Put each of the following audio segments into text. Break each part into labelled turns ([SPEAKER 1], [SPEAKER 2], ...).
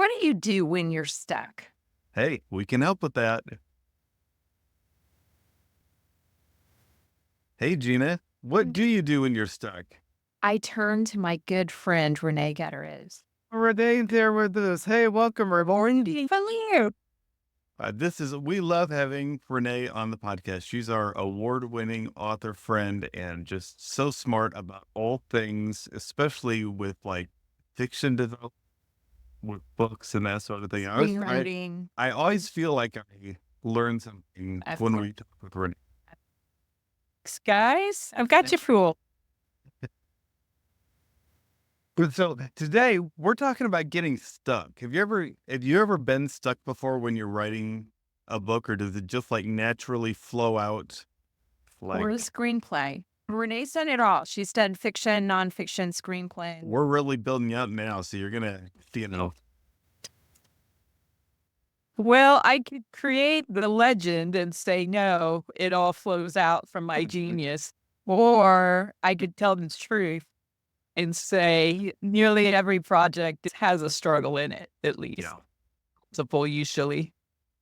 [SPEAKER 1] What do you do when you're stuck?
[SPEAKER 2] Hey, we can help with that. Hey, Gina, what do you do when you're stuck?
[SPEAKER 1] I turn to my good friend, Rene Gutteridge.
[SPEAKER 2] Renee there with us. Hey, welcome, everyone.
[SPEAKER 1] Hello.
[SPEAKER 2] We love having Renee on the podcast. She's our award-winning author friend and just so smart about all things, especially with like fiction development, with books and that sort of thing.
[SPEAKER 1] Screenwriting.
[SPEAKER 2] I always feel like I learn something
[SPEAKER 1] Of
[SPEAKER 2] when
[SPEAKER 1] course.
[SPEAKER 2] we talk with Renee.
[SPEAKER 1] Guys, I've got you fooled.
[SPEAKER 2] So today we're talking about getting stuck. Have you ever been stuck before when you're writing a book, or does it just like naturally flow out?
[SPEAKER 1] Or a
[SPEAKER 2] Like
[SPEAKER 1] screenplay. Renee's done it all. She's done fiction, nonfiction, screenplay.
[SPEAKER 2] we're really building you up now, so you're gonna, you know,
[SPEAKER 1] Well, I could create the legend and say, no, it all flows out from my genius. Or I could tell the truth and say nearly every project has a struggle in it, at least.
[SPEAKER 2] yeah,
[SPEAKER 1] Possible usually.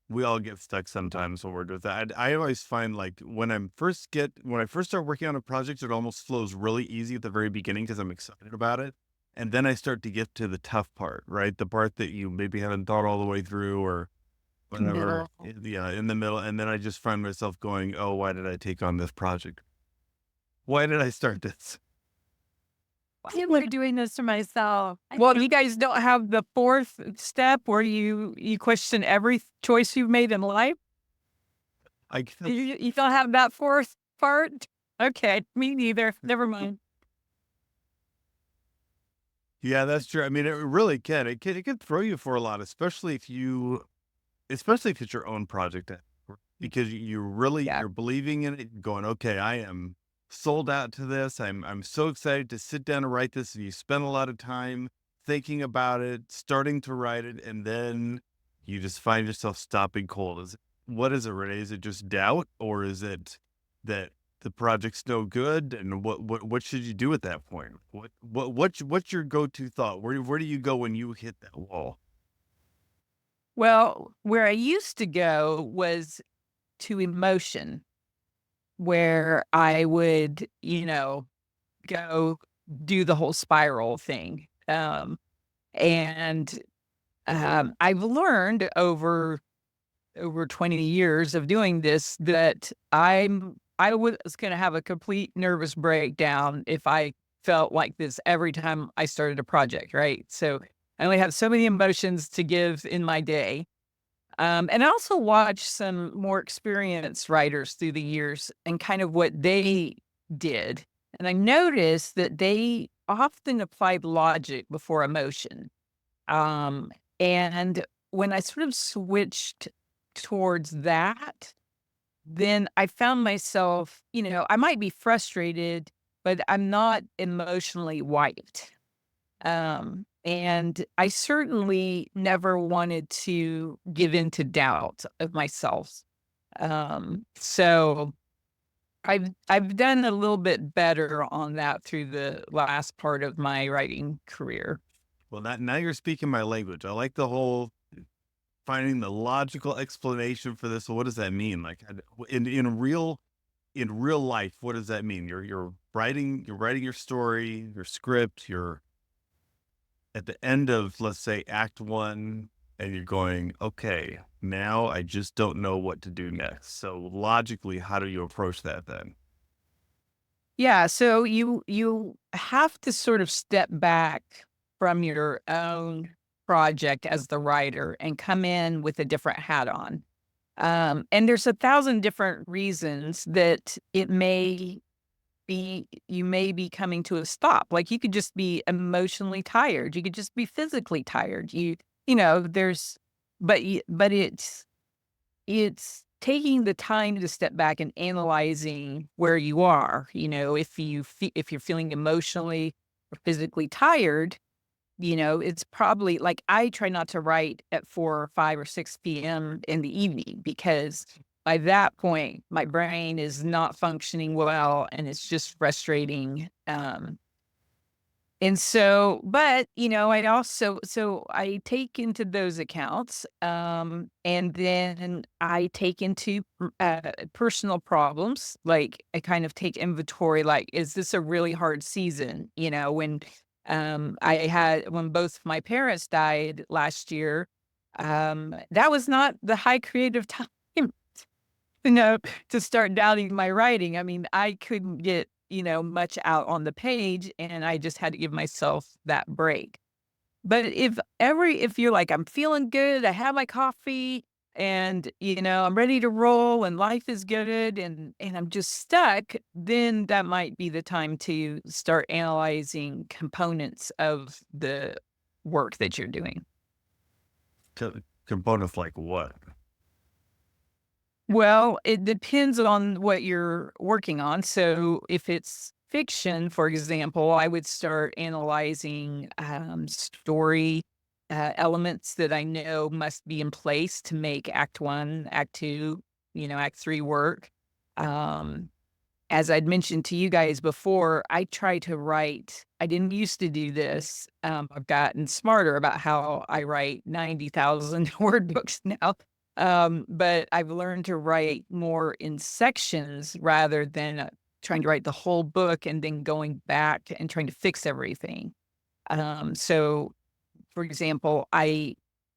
[SPEAKER 2] we all get stuck sometimes when we're doing that. I always find like when I first start working on a project, it almost flows really easy at the very beginning because I'm excited about it, and then I start to get to the tough part, right? The part that you maybe haven't thought all the way through, or whatever.
[SPEAKER 1] Middle.
[SPEAKER 2] Yeah, in the middle. And then I just find myself going, oh, why did I take on this project? Why did I start this?
[SPEAKER 1] Why am I doing this to myself? Well, you guys don't have the fourth step where you question every choice you've made in life.
[SPEAKER 2] I guess,
[SPEAKER 1] You don't have that fourth part. Okay, me neither. Never mind.
[SPEAKER 2] yeah, that's true. I mean, it really can. It can throw you for a lot, especially if it's your own project, because
[SPEAKER 1] Yeah.
[SPEAKER 2] you're believing in it, going, okay, I am sold out to this. I'm so excited to sit down and write this. And you spend a lot of time thinking about it, starting to write it, and then you just find yourself stopping cold. What is it, Renee? Is it just doubt, or is it that the project's no good? And what should you do at that point? What's your go-to thought? Where do you go when you hit that wall?
[SPEAKER 1] Well, where I used to go was to emotion, where I would, go do the whole spiral thing. And I've learned over 20 years of doing this that I was going to have a complete nervous breakdown if I felt like this every time I started a project, right? So I only have so many emotions to give in my day. And I also watched some more experienced writers through the years and kind of what they did. And I noticed that they often applied logic before emotion. Um, and when I sort of switched towards that, then I found myself, I might be frustrated, but I'm not emotionally wiped. And I certainly never wanted to give in to doubt of myself. So I've done a little bit better on that through the last part of my writing career.
[SPEAKER 2] Well, now you're speaking my language. I like the whole finding the logical explanation for this. So what does that mean? Like in real life, what does that mean? You're writing your story, your script, you're at the end of, let's say, act one, and you're going, okay, now I just don't know what to do next. So logically, how do you approach that then?
[SPEAKER 1] Yeah, so you have to sort of step back from your own project as the writer and come in with a different hat on. And there's 1,000 different reasons that you may be coming to a stop. Like you could just be emotionally tired. You could just be physically tired. There's, but it's taking the time to step back and analyzing where you are. If you're feeling emotionally or physically tired, it's probably like I try not to write at 4 or 5 or 6 p.m. in the evening because by that point, my brain is not functioning well and it's just frustrating. And so, but, I also, so I take into those accounts, and then I take into personal problems. Like I kind of take inventory, like, is this a really hard season? When when both my parents died last year, that was not the high creative time, you know, to start doubting my writing. I mean, I couldn't get, much out on the page, and I just had to give myself that break. But if you're like, I'm feeling good, I have my coffee and, I'm ready to roll and life is good and I'm just stuck, then that might be the time to start analyzing components of the work that you're doing.
[SPEAKER 2] Components like what?
[SPEAKER 1] Well, it depends on what you're working on. So, if it's fiction, for example, I would start analyzing story elements that I know must be in place to make Act One, Act Two, Act Three work. Um, as I'd mentioned to you guys before, I try to write. I didn't used to do this. I've gotten smarter about how I write 90,000 word books now. But I've learned to write more in sections rather than trying to write the whole book and then going back and trying to fix everything. So, for example, I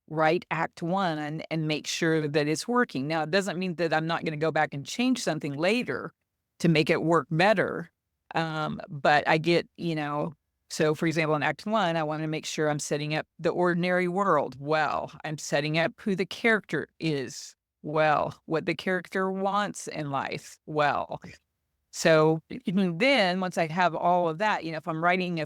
[SPEAKER 1] write Act One and make sure that it's working. Now, it doesn't mean that I'm not going to go back and change something later to make it work better. But I get, so for example, in Act One, I want to make sure I'm setting up the ordinary world well. I'm setting up who the character is well, what the character wants in life well. So even then, once I have all of that, if I'm writing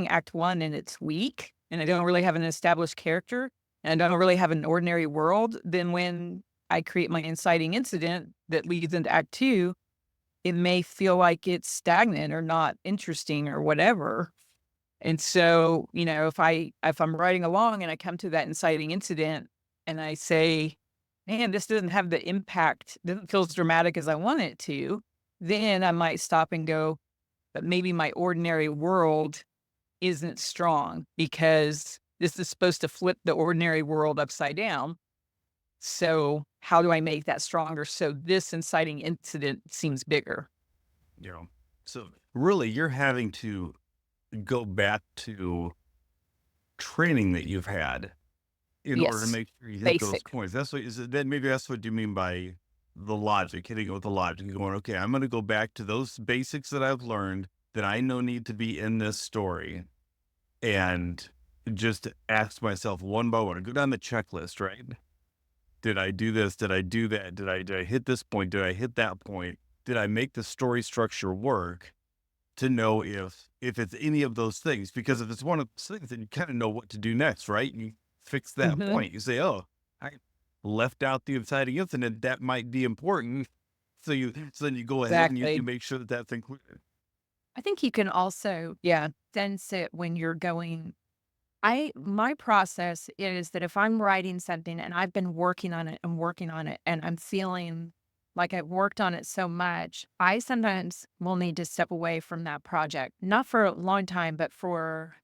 [SPEAKER 1] Act One and it's weak and I don't really have an established character and I don't really have an ordinary world, then when I create my inciting incident that leads into Act Two, it may feel like it's stagnant or not interesting or whatever. And so, if I'm writing along and I come to that inciting incident and I say, "Man, this doesn't have the impact, doesn't feel as dramatic as I want it to," then I might stop and go, "But maybe my ordinary world isn't strong because this is supposed to flip the ordinary world upside down. So how do I make that stronger so this inciting incident seems bigger?"
[SPEAKER 2] You know, so really, you're having to go back to training that you've had in order to
[SPEAKER 1] Yes,
[SPEAKER 2] make sure you hit those
[SPEAKER 1] basic.
[SPEAKER 2] points. That's what is it. Then maybe that's what you mean by the logic, hitting it with the logic, going, okay, I'm going to go back to those basics that I've learned that I know need to be in this story, and just ask myself one by one, go down the checklist, right? Did I do this? Did I do that? Did I hit this point? Did I hit that point? Did I make the story structure work? To know if it's any of those things, because if it's one of those things, then you kind of know what to do next, right? You fix that
[SPEAKER 1] Mhm.
[SPEAKER 2] point. You say, "Oh, I left out the inciting incident. That might be important." So then you go ahead and you
[SPEAKER 1] Exactly.
[SPEAKER 2] make sure that that's included.
[SPEAKER 3] I think you can also
[SPEAKER 1] Yeah.
[SPEAKER 3] sense it when you're going. My process is that if I'm writing something and I've been working on it and working on it and I'm feeling like I've worked on it so much, I sometimes will need to step away from that project, not for a long time, but for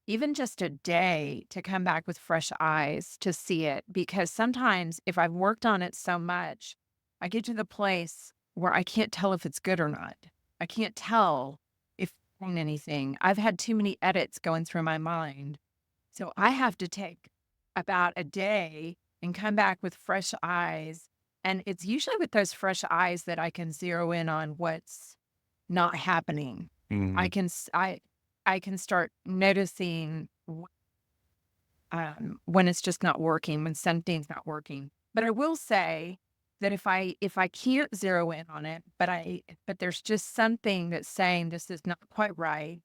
[SPEAKER 3] even just a day to come back with fresh eyes to see it. Because sometimes if I've worked on it so much, I get to the place where I can't tell if it's good or not. I can't tell if I'm doing anything. I've had too many edits going through my mind. So I have to take about a day and come back with fresh eyes. And it's usually with those fresh eyes that I can zero in on what's not happening. I
[SPEAKER 2] Mhm.
[SPEAKER 3] can I can start noticing when it's just not working, when something's not working. But I will say that if I can't zero in on it, but there's just something that's saying this is not quite right.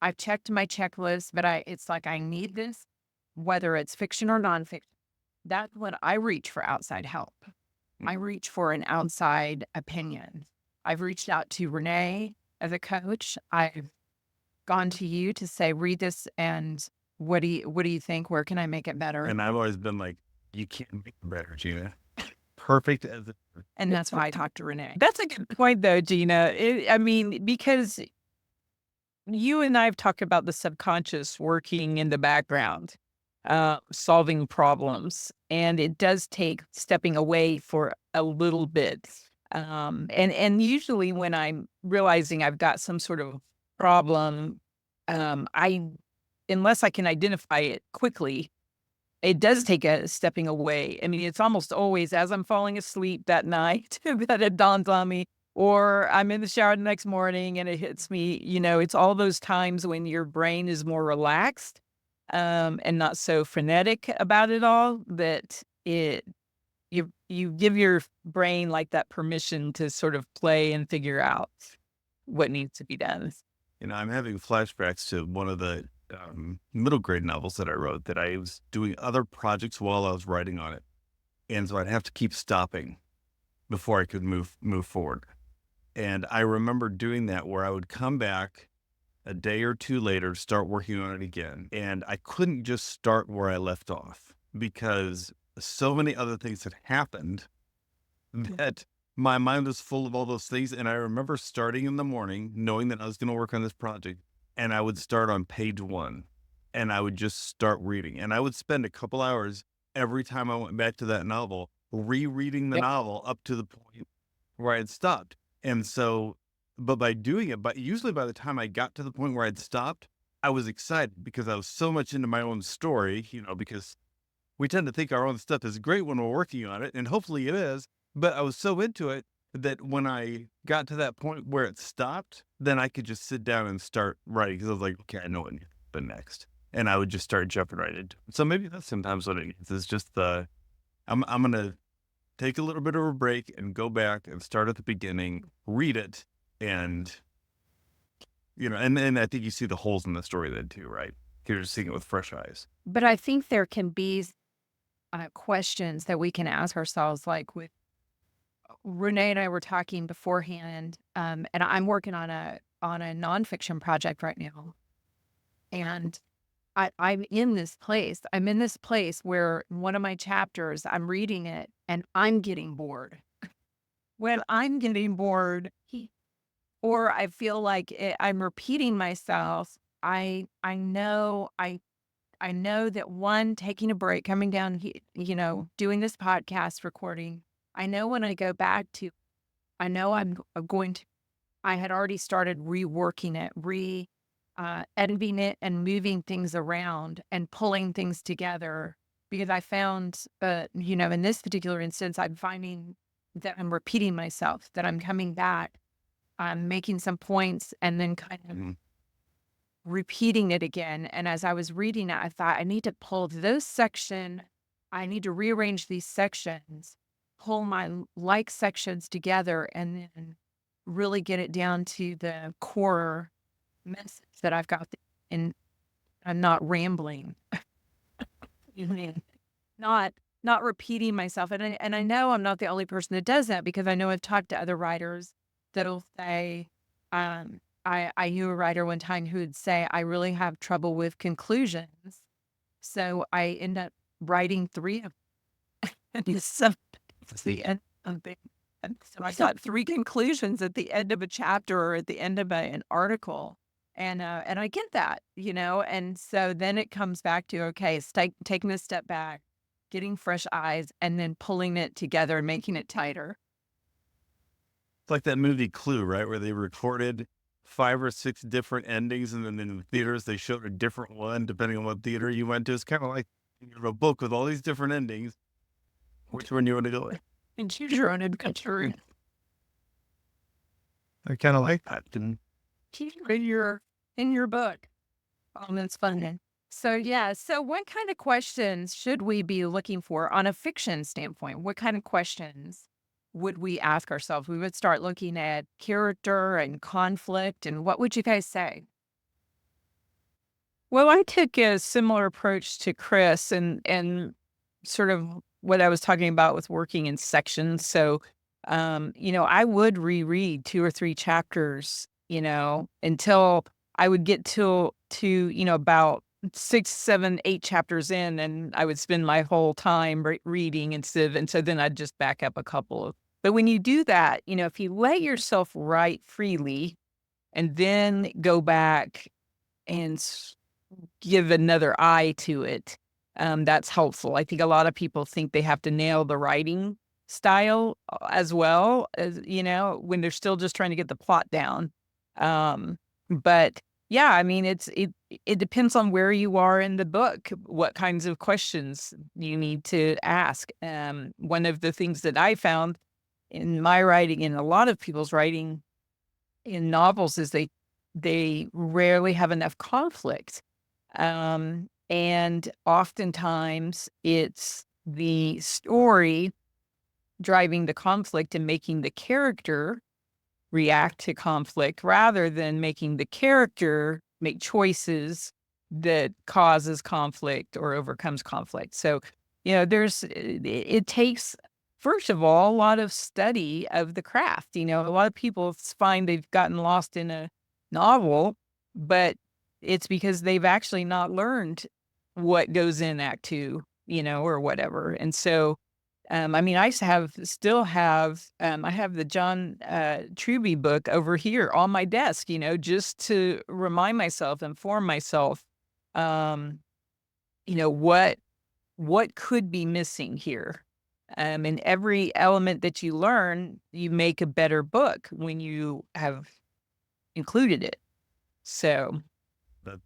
[SPEAKER 3] I've checked my checklist, but it's like I need this, whether it's fiction or nonfiction. That's when I reach for outside help. I reach for an outside opinion. I've reached out to Renee as a coach. I've gone to you to say, read this and what do you think? Where can I make it better?
[SPEAKER 2] And I've always been like, you can't make it better, Gina. Perfect as it is.
[SPEAKER 3] And that's why I talked to Renee.
[SPEAKER 1] That's a good point though, Gina. I mean, because you and I have talked about the subconscious working in the background, solving problems, and it does take stepping away for a little bit. And usually when I'm realizing I've got some sort of problem, I unless I can identify it quickly, it does take a stepping away. I mean, it's almost always as I'm falling asleep that night that it dawns on me, or I'm in the shower the next morning and it hits me. It's all those times when your brain is more relaxed, and not so frenetic about it all that you give your brain like that permission to sort of play and figure out what needs to be done.
[SPEAKER 2] I'm having flashbacks to one of the middle grade novels that I wrote that I was doing other projects while I was writing on it. And so I'd have to keep stopping before I could move forward. And I remember doing that where I would come back a day or two later, start working on it again. And I couldn't just start where I left off because so many other things had happened that my mind was full of all those things. And I remember starting in the morning, knowing that I was going to work on this project, and I would start on page 1 and I would just start reading. And I would spend a couple hours every time I went back to that novel, rereading the
[SPEAKER 1] Yep.
[SPEAKER 2] novel up to the point where I had stopped. And so, but by doing it, but usually by the time I got to the point where I'd stopped, I was excited because I was so much into my own story, because we tend to think our own stuff is great when we're working on it, and hopefully it is. But I was so into it that when I got to that point where it stopped, then I could just sit down and start writing because I was like, okay, I know what needs to happen next. And I would just start jumping right into it. So maybe that's sometimes what it is. It's just I'm going to take a little bit of a break and go back and start at the beginning, read it, and, and I think you see the holes in the story then too, right? You're just seeing it with fresh eyes.
[SPEAKER 3] But I think there can be questions that we can ask ourselves, like with Renee and I were talking beforehand, and I'm working on a nonfiction project right now, and I'm in this place. I'm in this place where one of my chapters, I'm reading it and I'm getting bored. When I'm getting bored, or I feel like I'm repeating myself, I know I know that one, taking a break, coming down, doing this podcast recording. I know when I go back to, I know I'm going to. I had already started reworking it, editing it, and moving things around and pulling things together because I found, in this particular instance, I'm finding that I'm repeating myself, that I'm coming back, I'm making some points, and then kind of
[SPEAKER 2] Mhm.
[SPEAKER 3] repeating it again. And as I was reading it, I thought I need to pull those section. I need to rearrange these sections, pull my like sections together, and then really get it down to the core message that I've got. And I'm not rambling, you know, not not repeating myself. And I know I'm not the only person that does that because I know I've talked to other writers that'll say, I knew a writer one time who would say, I really have trouble with conclusions. So I end up writing 3 of them. And it's the end of the and so I got 3 conclusions at the end of a chapter or at the end of an article. And I get that, and so then it comes back to, okay, it's taking a step back, getting fresh eyes, and then pulling it together and making it tighter.
[SPEAKER 2] It's like that movie Clue, right? Where they recorded 5 or 6 different endings, and then in the theaters, they showed a different one depending on what theater you went to. It's kind of like a book with all these different endings. Which one you want to go with?
[SPEAKER 3] And choose your own adventure.
[SPEAKER 2] I kind of like that.
[SPEAKER 3] In your book. Oh, that's fun. So yeah, so what kind of questions should we be looking for on a fiction standpoint? What kind of questions would we ask ourselves? We would start looking at character and conflict, and what would you guys say?
[SPEAKER 1] Well, I took a similar approach to Chris and sort of what I was talking about with working in sections. So, I would reread 2 or 3 chapters, until I would get to, about 6, 7, 8 chapters in, and I would spend my whole time reading and so then I'd just back up a couple of. But when you do that, if you let yourself write freely and then go back and give another eye to it. That's helpful. I think a lot of people think they have to nail the writing style as well as, when they're still just trying to get the plot down. But yeah, I mean, it depends on where you are in the book, what kinds of questions you need to ask. One of the things that I found in my writing and a lot of people's writing in novels is they rarely have enough conflict. And oftentimes it's the story driving the conflict and making the character react to conflict rather than making the character make choices that causes conflict or overcomes conflict. So, it takes, first of all, a lot of study of the craft. A lot of people find they've gotten lost in a novel, but it's because they've actually not learned what goes in Act Two, or whatever. And so, I mean, I still have, I have the John Truby book over here on my desk, just to remind myself, inform myself, um, what could be missing here. And every element that you learn, you make a better book when you have included it. So,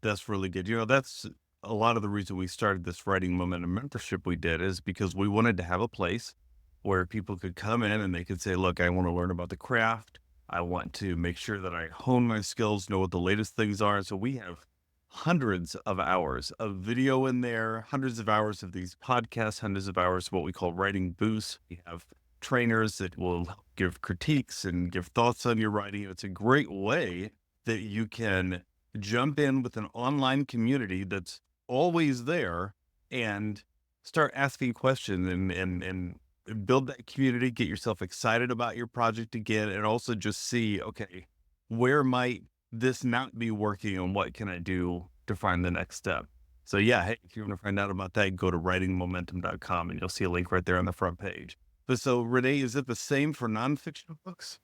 [SPEAKER 2] That's really good. That's a lot of the reason we started this writing momentum mentorship we did is because we wanted to have a place where people could come in and they could say, look, I want to learn about the craft. I want to make sure that I hone my skills, know what the latest things are. So we have hundreds of hours of video in there, hundreds of hours of these podcasts, hundreds of hours of what we call writing boosts. We have trainers that will give critiques and give thoughts on your writing. It's a great way that you can jump in with an online community that's always there and start asking questions and build that community, get yourself excited about your project again, and also just see, okay, where might this not be working and what can I do to find the next step? So yeah, hey, if you want to find out about that, go to writingmomentum.com and you'll see a link right there on the front page. But so Rene, is it the same for nonfiction books?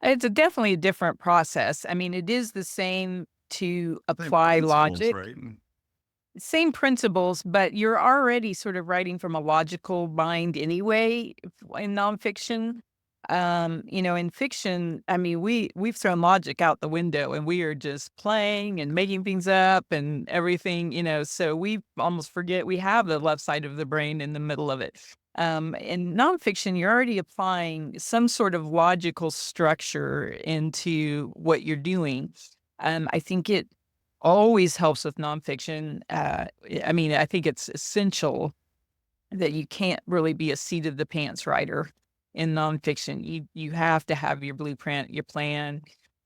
[SPEAKER 1] it's definitely a different process. I mean, it is the same to
[SPEAKER 2] Same
[SPEAKER 1] apply
[SPEAKER 2] principles,
[SPEAKER 1] logic.
[SPEAKER 2] right?
[SPEAKER 1] Same principles, but you're already sort of writing from a logical mind anyway in nonfiction. In fiction, I mean, we've thrown logic out the window and we are just playing and making things up and everything, so we almost forget we have the left side of the brain in the middle of it. In nonfiction, you're already applying some sort of logical structure into what you're doing. I think it always helps with nonfiction. I mean, I think it's essential that you can't really be a seat of the pants writer in nonfiction. You have to have your blueprint, your plan,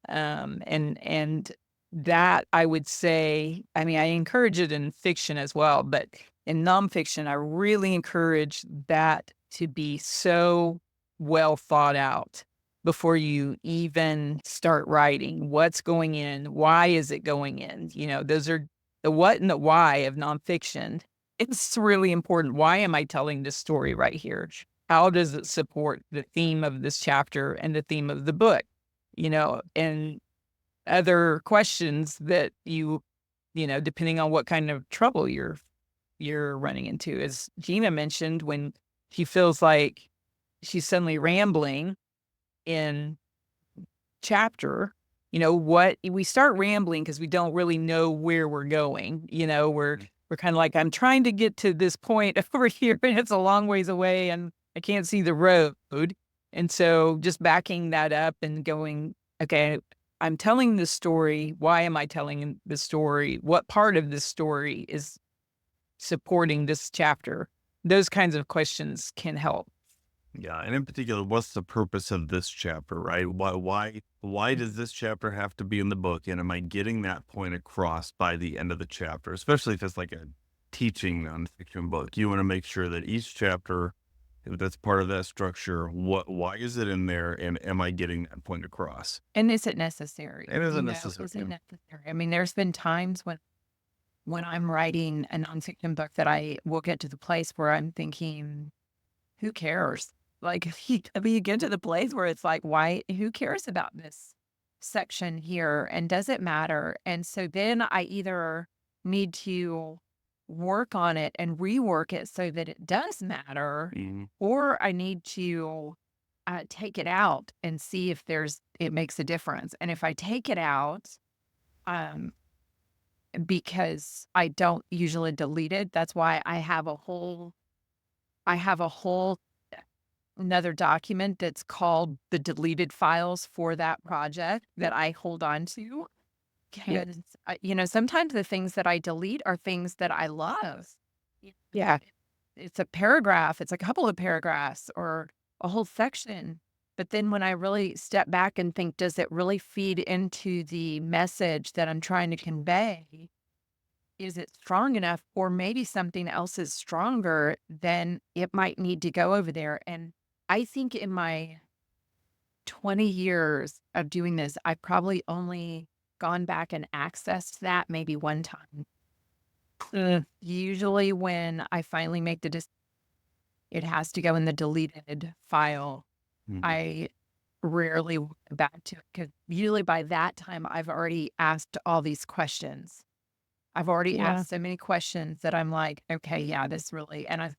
[SPEAKER 1] and that I would say. I mean, I encourage it in fiction as well, but in nonfiction, I really encourage that to be so well thought out before you even start writing. What's going in? Why is it going in? Those are the what and the why of nonfiction. It's really important. Why am I telling this story right here? How does it support the theme of this chapter and the theme of the book? And other questions that depending on what kind of trouble you're running into. As Gina mentioned, when she feels like she's suddenly rambling in chapter, what we start rambling because we don't really know where we're going. We're kind of like, I'm trying to get to this point over here and it's a long ways away and I can't see the road. And so just backing that up and going, okay, I'm telling this story. Why am I telling this story? What part of this story is supporting this chapter? Those kinds of questions can help.
[SPEAKER 2] Yeah, and in particular, what's the purpose of this chapter, right? Why does this chapter have to be in the book? And am I getting that point across by the end of the chapter? Especially if it's like a teaching nonfiction book, you want to make sure that each chapter that's part of that structure. Why is it in there, and am I getting that point across?
[SPEAKER 3] And is it necessary?
[SPEAKER 2] It isn't necessary.
[SPEAKER 3] Is it necessary? I mean, there's been times when I'm writing a nonfiction book that I will get to the place where I'm thinking, who cares? Like, I mean, you get to the place where it's like, why, who cares about this section here, and does it matter? And so then I either need to work on it and rework it so that it does matter,
[SPEAKER 2] Mhm.
[SPEAKER 3] or I need to take it out and see if it makes a difference. And if I take it out, um, because I don't usually delete it, that's why I have a whole another document that's called the deleted files for that project that I hold on to.
[SPEAKER 1] Yeah.
[SPEAKER 3] Because, sometimes the things that I delete are things that I love.
[SPEAKER 1] Yeah.
[SPEAKER 3] It's a paragraph, it's a couple of paragraphs or a whole section. But then when I really step back and think, does it really feed into the message that I'm trying to convey? Is it strong enough? Or maybe something else is stronger, then it might need to go over there. And I think in my 20 years of doing this, I've probably only gone back and accessed that maybe one time. Usually when I finally make the decision, it has to go in the deleted file.
[SPEAKER 2] Mhm.
[SPEAKER 3] I rarely went back to it because usually by that time I've already asked all these questions. I've already
[SPEAKER 1] Yeah.
[SPEAKER 3] asked so many questions that I'm like, okay, yeah, this really, and I've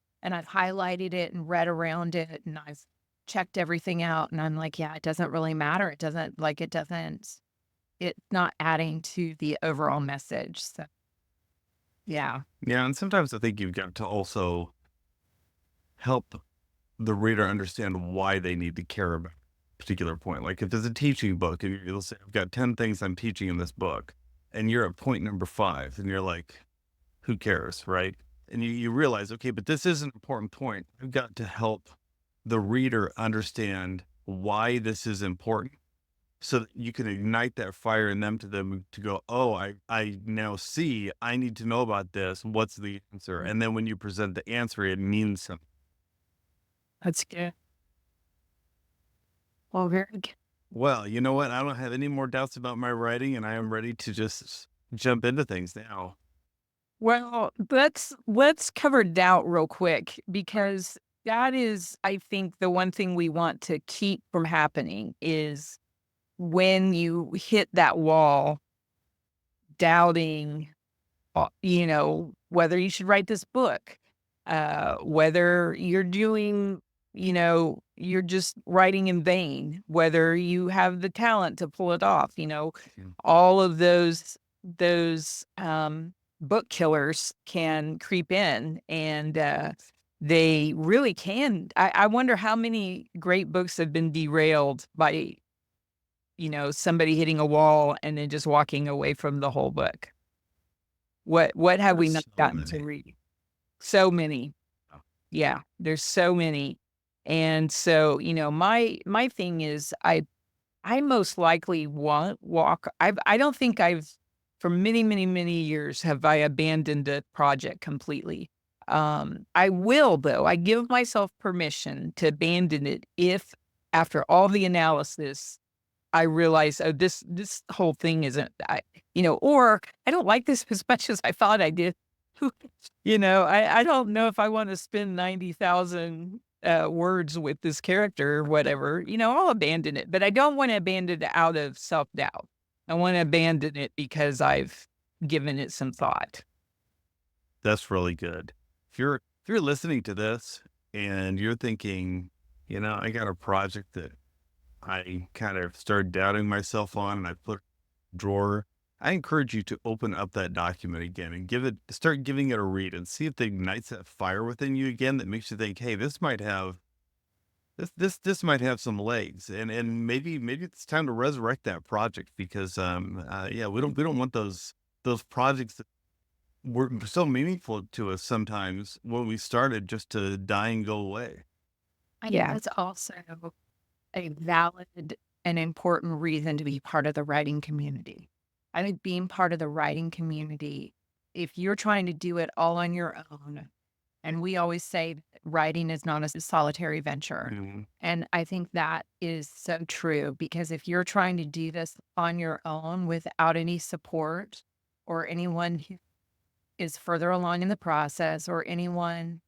[SPEAKER 3] highlighted it and read around it and I've checked everything out and I'm like, yeah, it doesn't really matter. It's not adding to the overall message. So yeah.
[SPEAKER 2] Yeah, and sometimes I think you've got to also help the reader understand why they need to care about a particular point. Like if there's a teaching book, and you'll say, I've got 10 things I'm teaching in this book, and you're at point number 5, and you're like, who cares, right? And you realize, okay, but this is an important point. I've got to help the reader understand why this is important so that you can ignite that fire in them to go, oh, I now see I need to know about this. What's the answer? And then when you present the answer, it means something.
[SPEAKER 3] That's good. Well, very good.
[SPEAKER 2] Well, you know what? I don't have any more doubts about my writing, and I am ready to just jump into things now.
[SPEAKER 3] Well, let's cover doubt real quick because that is, I think, the one thing we want to keep from happening is when you hit that wall, doubting, whether you should write this book, whether you're doing, you're just writing in vain, whether you have the talent to pull it off,
[SPEAKER 2] Mm.
[SPEAKER 3] all of those book killers can creep in and they really can. I wonder how many great books have been derailed by, somebody hitting a wall and then just walking away from the whole book. What have we
[SPEAKER 2] There's
[SPEAKER 3] not
[SPEAKER 2] so
[SPEAKER 3] gotten to
[SPEAKER 2] many.
[SPEAKER 3] read? So many.
[SPEAKER 2] Oh,
[SPEAKER 3] Yeah, there's so many. And so, my thing is I most likely won't walk. I don't think I've for many, many, many years have I abandoned a project completely. I will though. I give myself permission to abandon it if after all the analysis I realize, oh, this whole thing isn't, or I don't like this as much as I thought I did. I don't know if I want to spend 90,000 words with this character or whatever. I'll abandon it, but I don't want to abandon it out of self doubt. I want to abandon it because I've given it some thought.
[SPEAKER 2] that's really good. If you're listening to this and you're thinking, I got a project that I kind of started doubting myself on and I put a drawer, I encourage you to open up that document again and start giving it a read and see if it ignites that fire within you again that makes you think, hey, this might have some legs, and maybe it's time to resurrect that project because yeah, we don't want those projects that were so meaningful to us sometimes when we started just to die and go away.
[SPEAKER 3] I think that's also a valid and important reason to be part of the writing community. I think being part of the writing community, if you're trying to do it all on your own, and we always say that writing is not a solitary venture.
[SPEAKER 2] Mhm.
[SPEAKER 3] And I think that is so true because if you're trying to do this on your own without any support or anyone who is further along in the process or anyone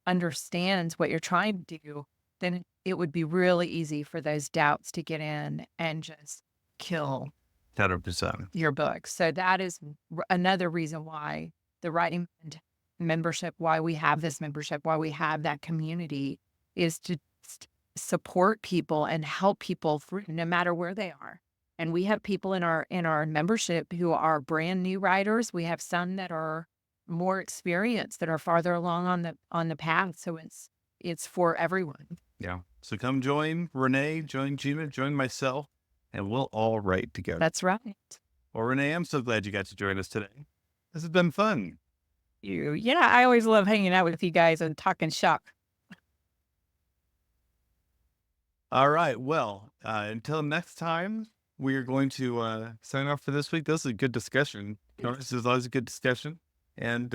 [SPEAKER 3] understands what you're trying to do, then it would be really easy for those doubts to get in and just kill
[SPEAKER 2] 100%.
[SPEAKER 3] your book. So that is another reason why the writing membership, why we have this membership, why we have that community, is to support people and help people through, no matter where they are. And we have people in our membership who are brand new writers. We have some that are more experienced, that are farther along on the path. So it's for everyone.
[SPEAKER 2] Yeah. So come join Renee, join Gina, join myself, and we'll all write together.
[SPEAKER 3] That's right.
[SPEAKER 2] Well, Renee, I'm so glad you got to join us today. This has been fun.
[SPEAKER 3] I always love hanging out with you guys and talking shop.
[SPEAKER 2] All right. Well, until next time, we are going to sign off for this week. This is a good discussion. This is always a good discussion. And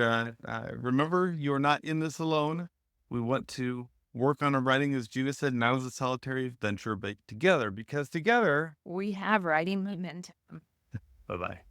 [SPEAKER 2] remember, you are not in this alone. We want to work on our writing, as Gina said, not as a solitary venture, but together, because together
[SPEAKER 3] we have writing momentum.
[SPEAKER 2] Bye-bye.